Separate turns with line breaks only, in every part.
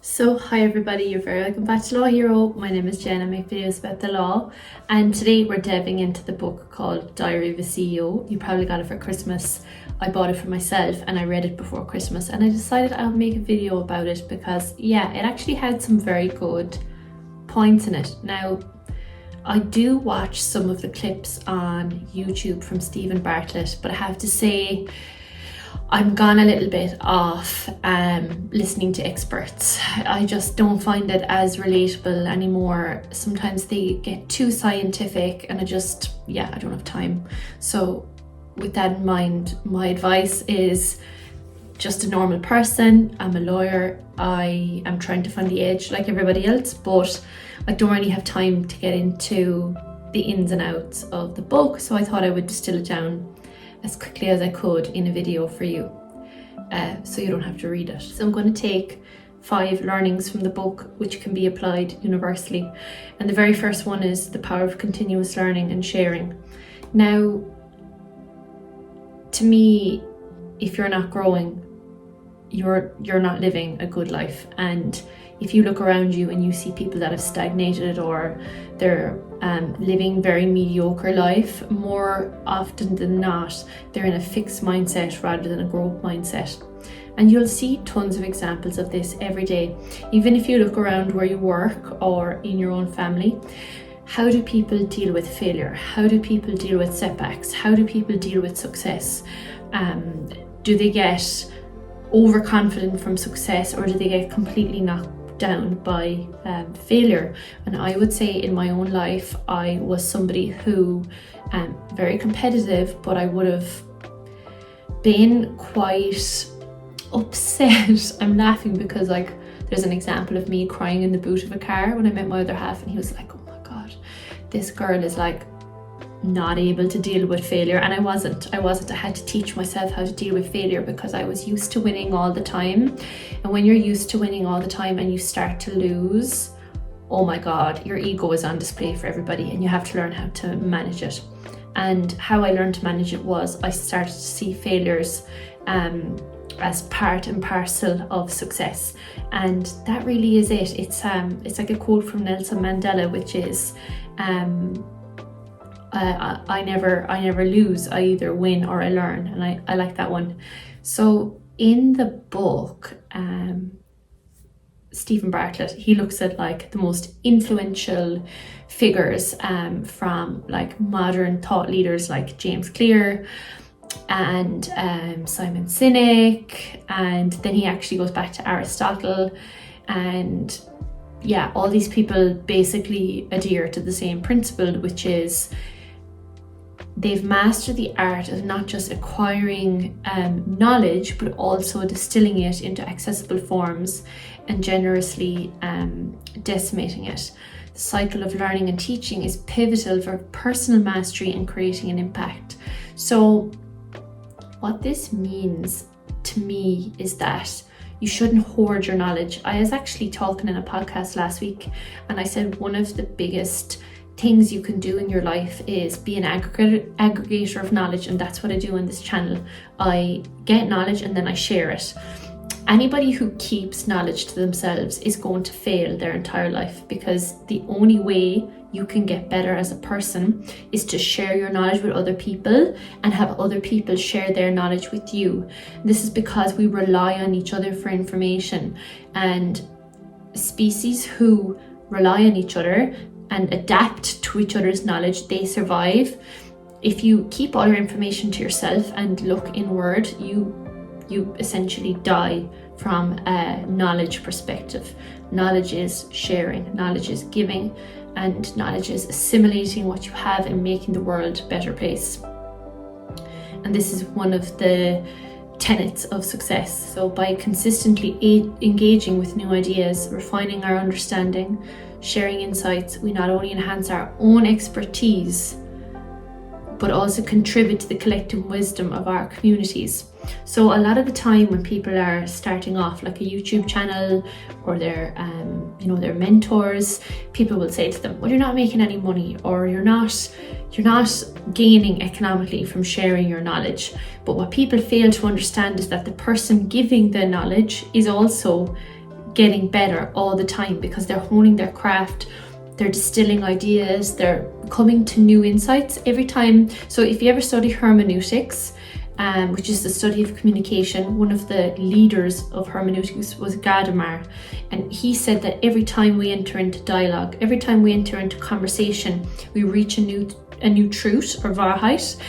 So hi everybody, you're very welcome back to Law Hero. My name is Jen. I make videos about the law, and today we're delving into the book called Diary of a CEO. You probably got it for Christmas. I bought it for myself and I read it before Christmas, and I decided I'll make a video about it because it actually had some very good points in it. Now, I do watch some of the clips on YouTube from Stephen Bartlett, but I have to say I'm gone a little bit off listening to experts. I just don't find it as relatable anymore. Sometimes they get too scientific and I don't have time. So with that in mind, my advice is just a normal person. I'm a lawyer. I am trying to find the edge like everybody else, but I don't really have time to get into the ins and outs of the book. So I thought I would distill it down as quickly as I could in a video for you, so you don't have to read it. So I'm going to take 5 learnings from the book which can be applied universally. And the very first one is the power of continuous learning and sharing. Now, to me, if you're not growing, you're not living a good life. And if you look around you and you see people that have stagnated or they're living very mediocre life, more often than not, they're in a fixed mindset rather than a growth mindset. And you'll see tons of examples of this every day. Even if you look around where you work or in your own family, how do people deal with failure? How do people deal with setbacks? How do people deal with success? Do they get overconfident from success, or do they get completely knocked down by failure? And I would say in my own life, I was somebody who very competitive, but I would have been quite upset. I'm laughing because there's an example of me crying in the boot of a car when I met my other half, and he was like, oh my god, this girl is not able to deal with failure. And I wasn't. I had to teach myself how to deal with failure because I was used to winning all the time. And when you're used to winning all the time and you start to lose, oh my god, your ego is on display for everybody, and you have to learn how to manage it. And how I learned to manage it was I started to see failures as part and parcel of success. And that really is it. It's like a quote from Nelson Mandela, which is I never lose. I either win or I learn. And I like that one. So in the book, Stephen Bartlett, he looks at the most influential figures from modern thought leaders like James Clear and Simon Sinek, and then he actually goes back to Aristotle, and all these people basically adhere to the same principle, which is they've mastered the art of not just acquiring knowledge, but also distilling it into accessible forms and generously decimating it. The cycle of learning and teaching is pivotal for personal mastery and creating an impact. So what this means to me is that you shouldn't hoard your knowledge. I was actually talking in a podcast last week, and I said one of the biggest things you can do in your life is be an aggregator of knowledge, and that's what I do on this channel. I get knowledge and then I share it. Anybody who keeps knowledge to themselves is going to fail their entire life, because the only way you can get better as a person is to share your knowledge with other people and have other people share their knowledge with you. This is because we rely on each other for information, and species who rely on each other and adapt to each other's knowledge, they survive. If you keep all your information to yourself and look inward, you essentially die from a knowledge perspective. Knowledge is sharing, knowledge is giving, and knowledge is assimilating what you have and making the world a better place. And this is one of the tenets of success. So by consistently engaging with new ideas, refining our understanding, sharing insights, we not only enhance our own expertise, but also contribute to the collective wisdom of our communities. So a lot of the time when people are starting off like a YouTube channel, or their mentors, people will say to them, well, you're not making any money, or you're not gaining economically from sharing your knowledge. But what people fail to understand is that the person giving the knowledge is also getting better all the time, because they're honing their craft, they're distilling ideas, they're coming to new insights every time. So if you ever study hermeneutics, which is the study of communication, one of the leaders of hermeneutics was Gadamer, and he said that every time we enter into dialogue, every time we enter into conversation, we reach a new truth or Wahrheit.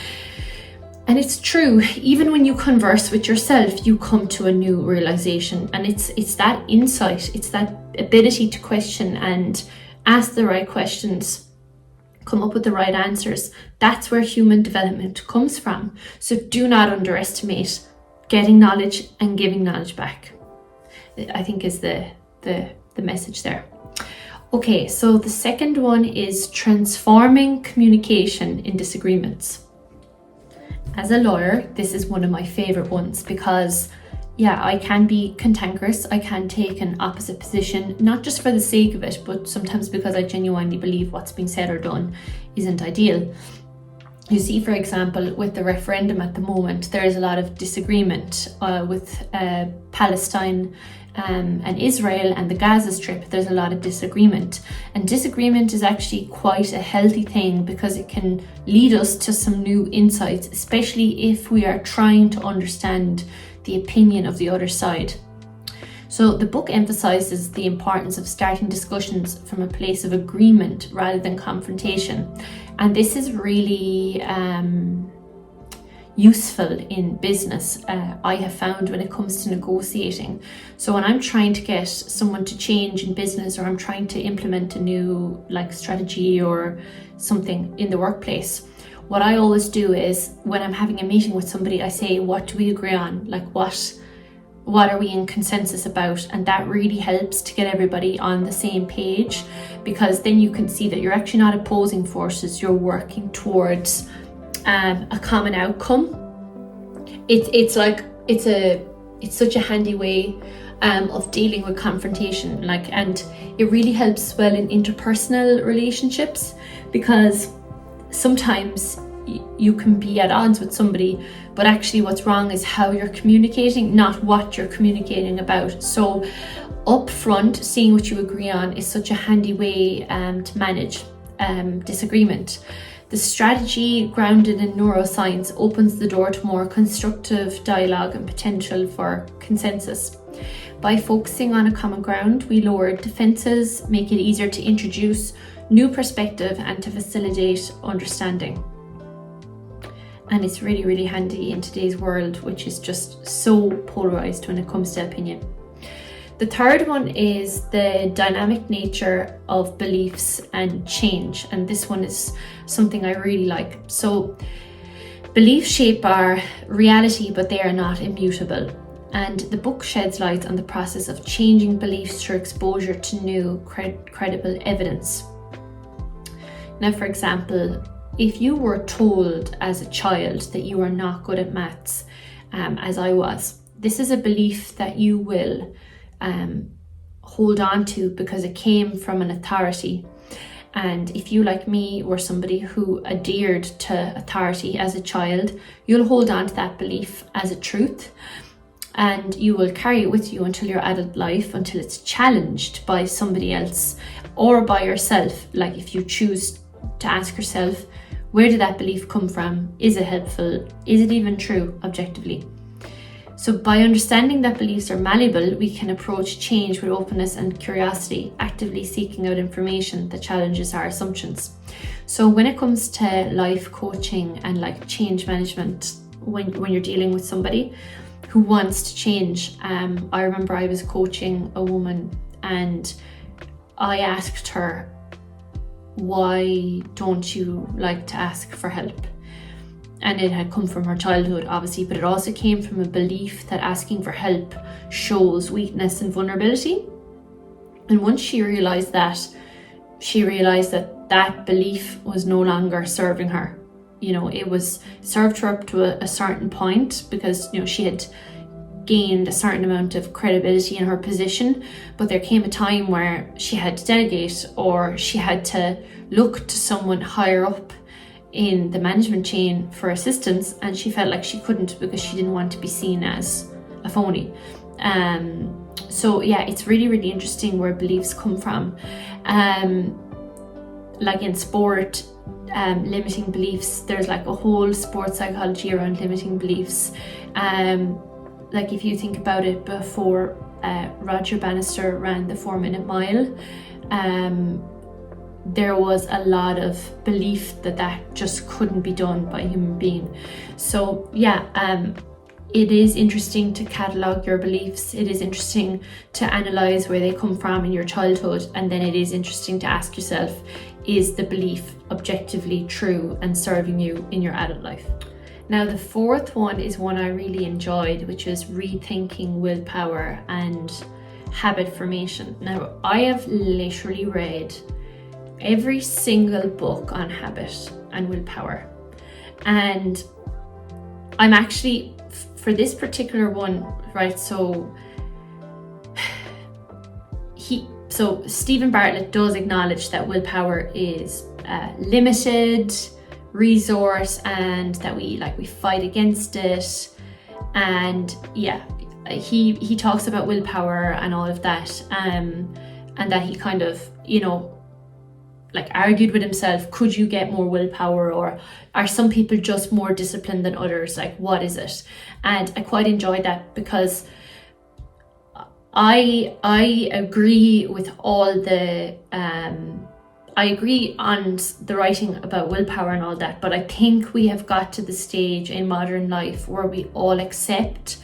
And it's true, even when you converse with yourself, you come to a new realization, and it's that insight, it's that ability to question and ask the right questions, come up with the right answers. That's where human development comes from. So do not underestimate getting knowledge and giving knowledge back, I think is the message there. Okay, so the second one is transforming communication in disagreements. As a lawyer, this is one of my favorite ones, because I can be cantankerous. I can take an opposite position, not just for the sake of it, but sometimes because I genuinely believe what's being said or done isn't ideal. You see, for example, with the referendum at the moment, there is a lot of disagreement with Palestine and Israel and the Gaza Strip. There's a lot of disagreement, and disagreement is actually quite a healthy thing, because it can lead us to some new insights, especially if we are trying to understand the opinion of the other side. So the book emphasizes the importance of starting discussions from a place of agreement rather than confrontation. And this is really useful in business, I have found, when it comes to negotiating. So when I'm trying to get someone to change in business, or I'm trying to implement a new strategy or something in the workplace, what I always do is, when I'm having a meeting with somebody, I say, what do we agree on? What are we in consensus about? And that really helps to get everybody on the same page, because then you can see that you're actually not opposing forces, you're working towards a common outcome. It's such a handy way of dealing with confrontation, and it really helps well in interpersonal relationships, because sometimes you can be at odds with somebody, but actually what's wrong is how you're communicating, not what you're communicating about. So up front, seeing what you agree on is such a handy way to manage disagreement. The strategy grounded in neuroscience opens the door to more constructive dialogue and potential for consensus. By focusing on a common ground, we lower defenses, make it easier to introduce new perspective and to facilitate understanding. And it's really, really handy in today's world, which is just so polarized when it comes to opinion. The third one is the dynamic nature of beliefs and change. And this one is something I really like. So beliefs shape our reality, but they are not immutable. And the book sheds light on the process of changing beliefs through exposure to new credible evidence. Now, for example, if you were told as a child that you are not good at maths, as I was, this is a belief that you will hold on to because it came from an authority. And if you, like me, were somebody who adhered to authority as a child, you'll hold on to that belief as a truth, and you will carry it with you until your adult life, until it's challenged by somebody else or by yourself. Like if you choose to ask yourself, where did that belief come from? Is it helpful? Is it even true objectively? So by understanding that beliefs are malleable, we can approach change with openness and curiosity, actively seeking out information that challenges our assumptions. So when it comes to life coaching and like change management, when you're dealing with somebody who wants to change, I remember I was coaching a woman and I asked her, why don't you like to ask for help? And it had come from her childhood, obviously, but it also came from a belief that asking for help shows weakness and vulnerability. And once she realized that that belief was no longer serving her. it was served her up to a certain point because, she had gained a certain amount of credibility in her position, but there came a time where she had to delegate, or she had to look to someone higher up in the management chain for assistance, and she felt like she couldn't because she didn't want to be seen as a phony. So yeah, it's really, really interesting where beliefs come from. Like in sport, limiting beliefs, there's like a whole sports psychology around limiting beliefs. Like if you think about it, before Roger Bannister ran the 4-minute mile, there was a lot of belief that just couldn't be done by a human being. So yeah, it is interesting to catalogue your beliefs. It is interesting to analyse where they come from in your childhood, and then it is interesting to ask yourself, is the belief objectively true and serving you in your adult life? Now, the fourth one is one I really enjoyed, which is Rethinking, Willpower and Habit Formation. Now, I have literally read every single book on habit and willpower, and I'm actually, for this particular one, right, so Stephen Bartlett does acknowledge that willpower is limited resource, and that we fight against it, and yeah, he talks about willpower and all of that, and that he kind of argued with himself, could you get more willpower, or are some people just more disciplined than others, like what is it? And I quite enjoyed that, because I agree with all the I agree on the writing about willpower and all that, but I think we have got to the stage in modern life where we all accept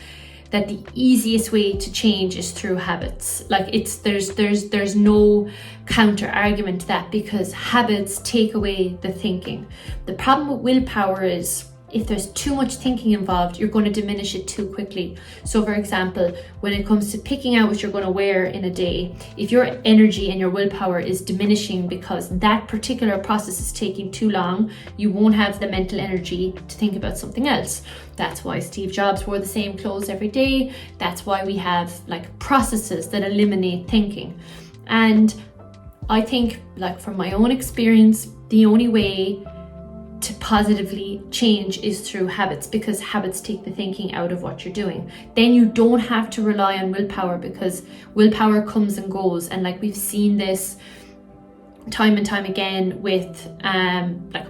that the easiest way to change is through habits. Like there's no counter argument to that, because habits take away the thinking. The problem with willpower is, if there's too much thinking involved, you're going to diminish it too quickly. So for example, when it comes to picking out what you're going to wear in a day, if your energy and your willpower is diminishing because that particular process is taking too long, you won't have the mental energy to think about something else. That's why Steve Jobs wore the same clothes every day. That's why we have processes that eliminate thinking. And I think, from my own experience, the only way to positively change is through habits, because habits take the thinking out of what you're doing. Then you don't have to rely on willpower, because willpower comes and goes, and we've seen this time and time again with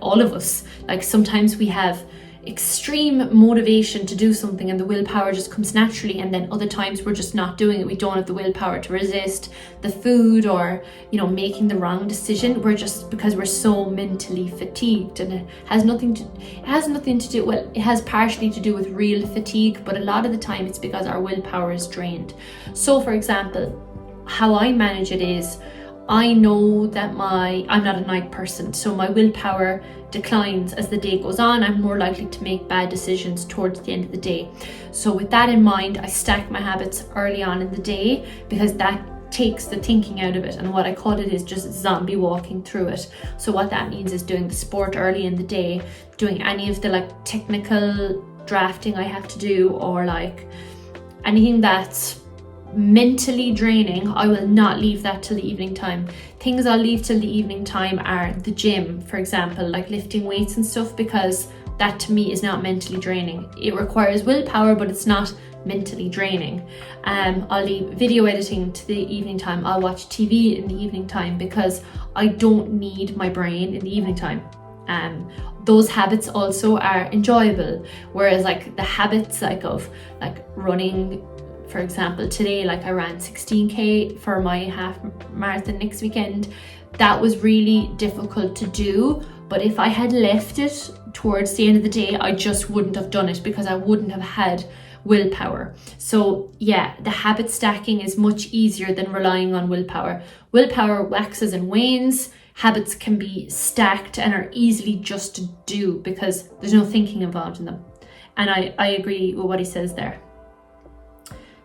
all of us. Sometimes we have extreme motivation to do something and the willpower just comes naturally, and then other times we're just not doing it. We don't have the willpower to resist the food, or making the wrong decision. We're just, because we're so mentally fatigued, and it has nothing to do, well, it has partially to do with real fatigue, but a lot of the time it's because our willpower is drained. So for example, how I manage it is, I know that I'm not a night person, so my willpower declines as the day goes on. I'm more likely to make bad decisions towards the end of the day. So with that in mind, I stack my habits early on in the day, because that takes the thinking out of it, and what I call it is just zombie walking through it. So what that means is doing the sport early in the day, doing any of the technical drafting I have to do, or anything that's mentally draining, I will not leave that till the evening time. Things I'll leave till the evening time are the gym, for example, lifting weights and stuff, because that to me is not mentally draining. It requires willpower, but it's not mentally draining. I'll leave video editing to the evening time. I'll watch TV in the evening time, because I don't need my brain in the evening time. Those habits also are enjoyable, whereas the habits of running, for example, today, I ran 16k for my half marathon next weekend. That was really difficult to do, but if I had left it towards the end of the day, I just wouldn't have done it, because I wouldn't have had willpower. So yeah, the habit stacking is much easier than relying on willpower. Willpower waxes and wanes. Habits can be stacked and are easily just to do, because there's no thinking involved in them. And I agree with what he says there.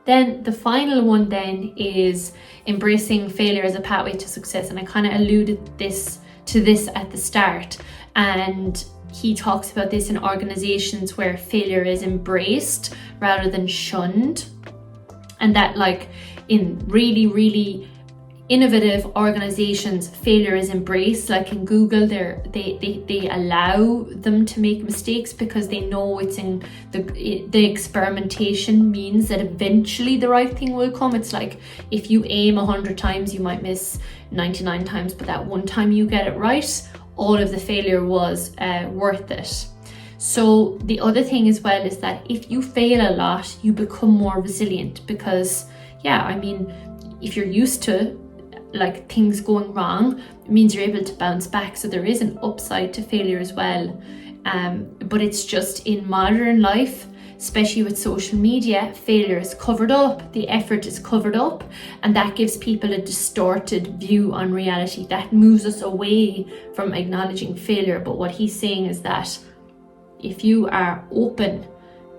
Then the final one then is embracing failure as a pathway to success. And I kind of alluded to this at the start. And he talks about this in organizations where failure is embraced rather than shunned. And that like in really, really innovative organizations, failure is embraced. Like in Google, they allow them to make mistakes because they know it's in the experimentation means that eventually the right thing will come. It's like if you aim 100 times, you might miss 99 times, but that one time you get it right, all of the failure was worth it. So the other thing as well is that if you fail a lot, you become more resilient because, yeah, I mean, if you're used to like things going wrong, it means you're able to bounce back. So there is an upside to failure as well. But it's just in modern life, especially with social media, failure is covered up, the effort is covered up, and that gives people a distorted view on reality. That moves us away from acknowledging failure. But what he's saying is that if you are open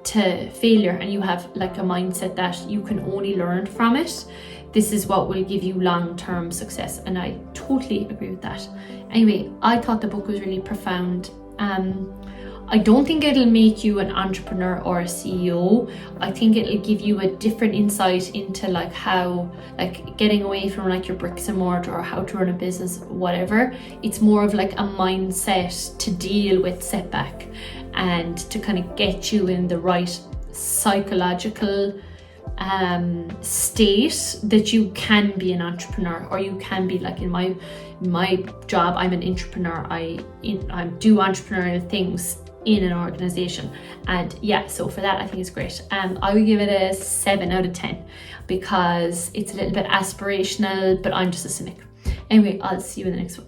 to failure and you have like a mindset that you can only learn from it, this is what will give you long-term success. And I totally agree with that. Anyway, I thought the book was really profound. I don't think it'll make you an entrepreneur or a CEO. I think it'll give you a different insight into like how, like getting away from like your bricks and mortar or how to run a business, whatever. It's more of like a mindset to deal with setback and to kind of get you in the right psychological state that you can be an entrepreneur, or you can be like in my job, I'm an entrepreneur. I do entrepreneurial things in an organization, and yeah, so for that I think it's great. I would give it a 7 out of 10 because it's a little bit aspirational, but I'm just a cynic. Anyway, I'll see you in the next one.